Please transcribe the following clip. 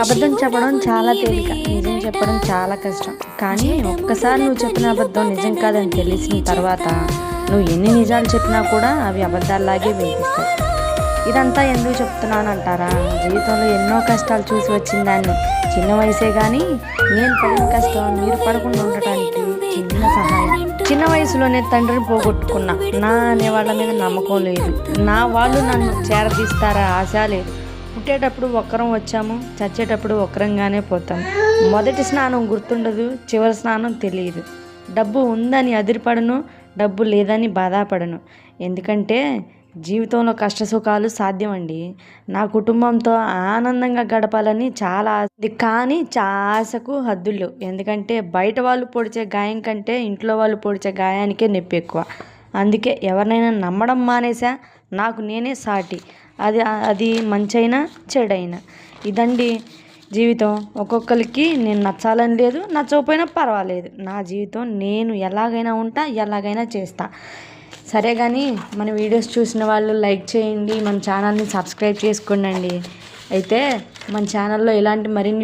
అబద్ధం చెప్పడం చాలా తేలిక, నిజం చెప్పడం చాలా కష్టం. కానీ ఒక్కసారి నువ్వు చెప్పిన అబద్ధం నిజం కాదని తెలిసిన తర్వాత నువ్వు ఎన్ని నిజాలు చెప్పినా కూడా అవి అబద్ధాల్లాగే వినిపిస్తాయి. ఇదంతా ఎందుకు చెప్తున్నాను అంటారా? జీవితంలో ఎన్నో కష్టాలు చూసి వచ్చిందాన్ని. చిన్న వయసే కానీ నేను పడిన కష్టం మీరు పడకుండా ఉండటానికి చిన్న సహాయం. చిన్న వయసులోనే తండ్రిని పోగొట్టుకున్నా. నా అనే వాళ్ళ మీద నమ్మకం లేదు. నా వాళ్ళు నన్ను చేరదీస్తారా ఆశ లేదు. పుట్టేటప్పుడు ఒక్కరం వచ్చాము, చచ్చేటప్పుడు ఒక్కరంగానే పోతాము. మొదటి స్నానం గుర్తుండదు, చివరి స్నానం తెలియదు. డబ్బు ఉందని అదిరిపడను, డబ్బు లేదని బాధపడను. ఎందుకంటే జీవితంలో కష్టసుఖాలు సాధ్యమండి. నా కుటుంబంతో ఆనందంగా గడపాలని చాలా ఆశ, కానీ ఆశకు హద్దులు. ఎందుకంటే బయట వాళ్ళు పొడిచే గాయం కంటే ఇంట్లో వాళ్ళు పొడిచే గాయానికే నొప్పి ఎక్కువ. అందుకే ఎవరినైనా నమ్మడం మానేసా. నాకు నేనే సాటి. అది మంచైనా చెడైనా. ఇదండి జీవితం. ఒక్కొక్కరికి నేను నచ్చాలని లేదు, నచ్చకపోయినా పర్వాలేదు. నా జీవితం, నేను ఎలాగైనా ఉంటా, ఎలాగైనా చేస్తా. సరే కానీ మన వీడియోస్ చూసిన వాళ్ళు లైక్ చేయండి, మన ఛానల్ని సబ్స్క్రైబ్ చేసుకోండి. అయితే మన ఛానల్లో ఇలాంటి మరిన్ని